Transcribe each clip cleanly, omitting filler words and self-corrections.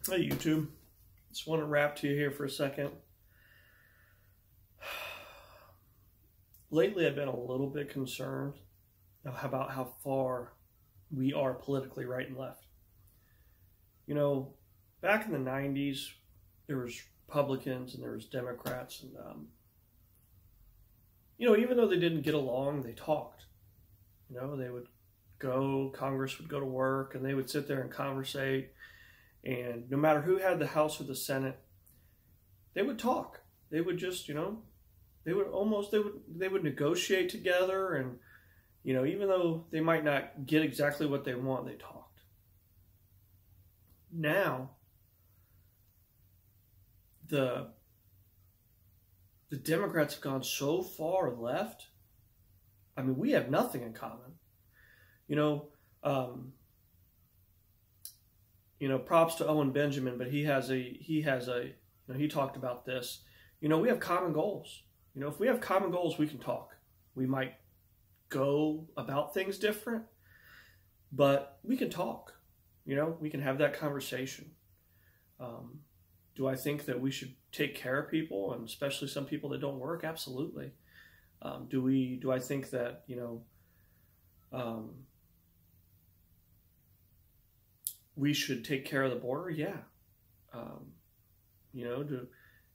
Hey YouTube, just want to rap to you here for a second. Lately I've been a little bit concerned about how far we are politically right and left. You know, back in the 90s, there was Republicans and there was Democrats and, even though they didn't get along, they talked. They would Congress would go to work and they would sit there and conversate. And no matter who had the House or the Senate, they would talk. They would just, they would negotiate together. And, even though they might not get exactly what they want, they talked. Now, the Democrats have gone so far left. I mean, we have nothing in common. Props to Owen Benjamin, but he talked about this. We have common goals. If we have common goals, we can talk. We might go about things different, but we can talk. We can have that conversation. Do I think that we should take care of people, and especially some people that don't work? Absolutely. Do I think that, we should take care of the border? Yeah.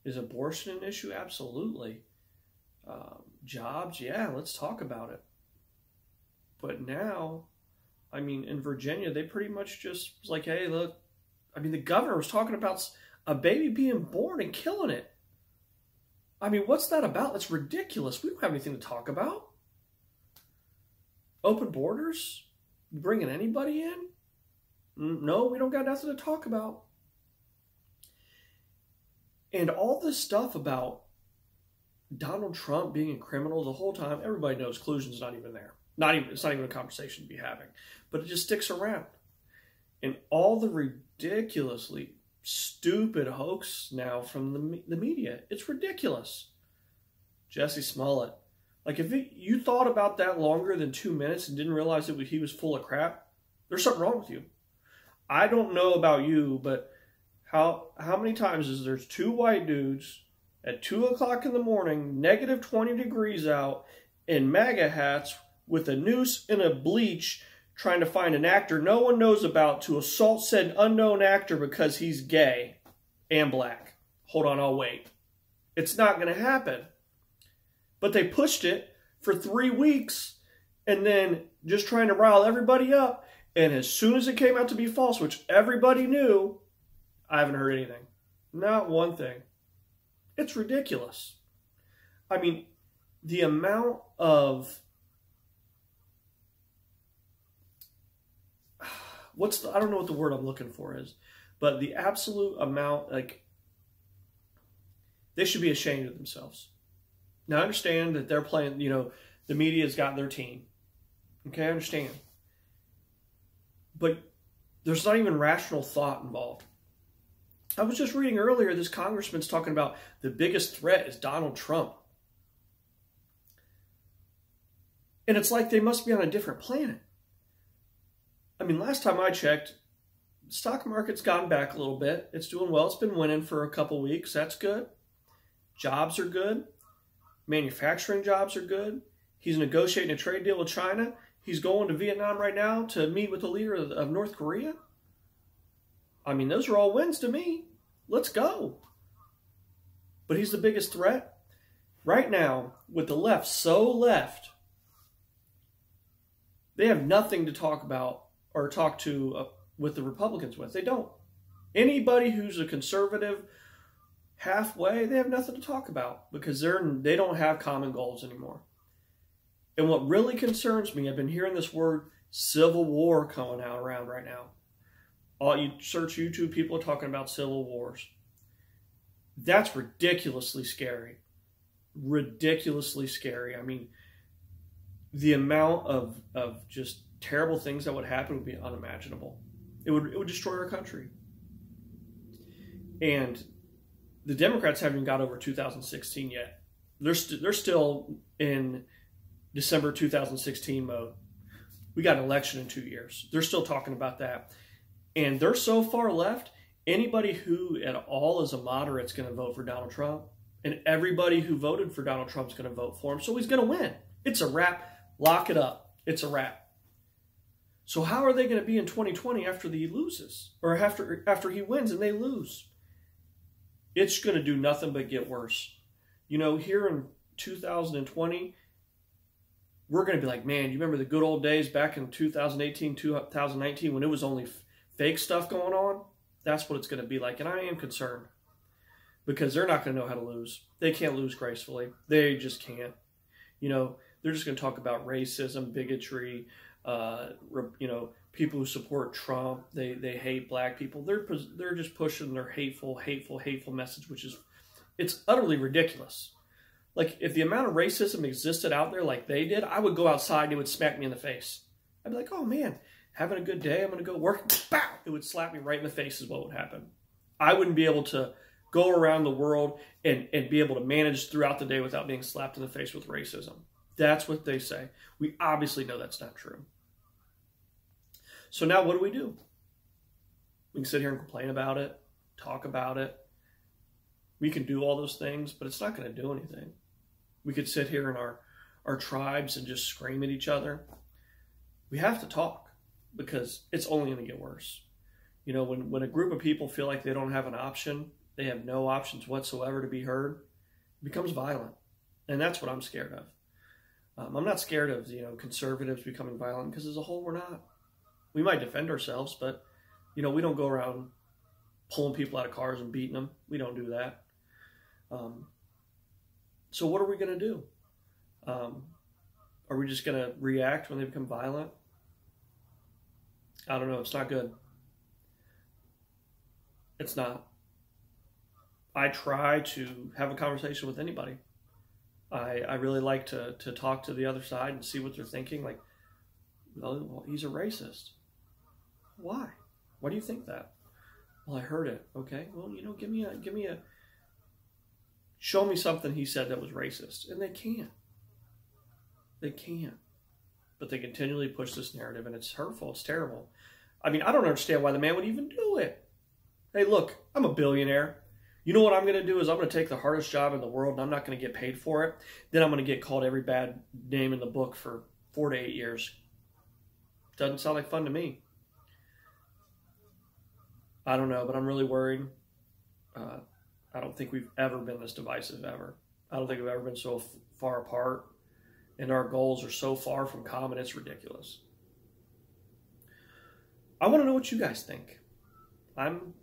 Is abortion an issue? Absolutely. Jobs? Yeah, let's talk about it. But now, in Virginia, they pretty much just was like, hey, look, the governor was talking about a baby being born and killing it. What's that about? That's ridiculous. We don't have anything to talk about. Open borders? Bringing anybody in? No, we don't got nothing to talk about. And all this stuff about Donald Trump being a criminal the whole time, everybody knows collusion's not even there. It's not even a conversation to be having. But it just sticks around. And all the ridiculously stupid hoax now from the media, it's ridiculous. Jussie Smollett. If you thought about that longer than 2 minutes and didn't realize that he was full of crap, there's something wrong with you. I don't know about you, but how many times is there's two white dudes at 2 o'clock in the morning, negative 20 degrees out, in MAGA hats with a noose and a bleach trying to find an actor no one knows about to assault said unknown actor because he's gay and black. Hold on, I'll wait. It's not going to happen. But they pushed it for 3 weeks and then just trying to rile everybody up. And as soon as it came out to be false, which everybody knew, I haven't heard anything. Not one thing. It's ridiculous. The amount of... I don't know what the word I'm looking for is, but the absolute amount, they should be ashamed of themselves. Now, I understand that they're playing, the media's got their team. Okay, I understand. But there's not even rational thought involved. I was just reading earlier, this congressman's talking about the biggest threat is Donald Trump. And it's like they must be on a different planet. Last time I checked, the stock market's gone back a little bit. It's doing well. It's been winning for a couple weeks. That's good. Jobs are good. Manufacturing jobs are good. He's negotiating a trade deal with China. He's going to Vietnam right now to meet with the leader of North Korea. Those are all wins to me. Let's go. But he's the biggest threat. Right now, with the left so left, they have nothing to talk about or talk to with the Republicans with. They don't. Anybody who's a conservative halfway, they have nothing to talk about because they don't have common goals anymore. And what really concerns me, I've been hearing this word civil war coming out around right now. You search YouTube, people are talking about civil wars. That's ridiculously scary. Ridiculously scary. The amount of just terrible things that would happen would be unimaginable. It would destroy our country. And the Democrats haven't even got over 2016 yet. They're still in December 2016 mode. We got an election in 2 years. They're still talking about that. And they're so far left, Anybody who at all is a moderate is going to vote for Donald Trump, and everybody who voted for Donald Trump is going to vote for him. So he's going to win. It's a wrap. Lock it up. It's a wrap. So how are they going to be in 2020 after he loses, or after he wins and they lose? It's going to do nothing but get worse. You know, here in 2020, we're going to be like, man, you remember the good old days back in 2018, 2019 when it was only fake stuff going on? That's what it's going to be like. And I am concerned because they're not going to know how to lose. They can't lose gracefully. They just can't. You know, they're just going to talk about racism, bigotry, you know, people who support Trump. They hate black people. They're just pushing their hateful message, which is, it's utterly ridiculous. Like, if the amount of racism existed out there like they did, I would go outside and it would smack me in the face. I'd be like, oh man, having a good day, I'm going to go work. Bow! It would slap me right in the face is what would happen. I wouldn't be able to go around the world and be able to manage throughout the day without being slapped in the face with racism. That's what they say. We obviously know that's not true. So now what do? We can sit here and complain about it, talk about it. We can do all those things, but it's not going to do anything. We could sit here in our tribes and just scream at each other. We have to talk because it's only going to get worse. You know, when a group of people feel like they don't have an option, they have no options whatsoever to be heard, it becomes violent. And that's what I'm scared of. I'm not scared of, you know, conservatives becoming violent because as a whole, we're not. We might defend ourselves, but, you know, we don't go around pulling people out of cars and beating them. We don't do that. So what are we going to do? Are we just going to react when they become violent? I don't know. It's not good. It's not. I try to have a conversation with anybody. I really like to talk to the other side and see what they're thinking. Like, well, he's a racist. Why? Why do you think that? Well, I heard it. Okay. Well, you know, give me a, show me something he said that was racist. And they can't. They can't. But they continually push this narrative, and it's hurtful. It's terrible. I mean, I don't understand why the man would even do it. Hey, look, I'm a billionaire. You know what I'm going to do is I'm going to take the hardest job in the world, and I'm not going to get paid for it. Then I'm going to get called every bad name in the book for 4 to 8 years. Doesn't sound like fun to me. I don't know, but I'm really worried. I don't think we've ever been this divisive, ever. I don't think we've ever been so far apart, and our goals are so far from common, it's ridiculous. I want to know what you guys think. I'm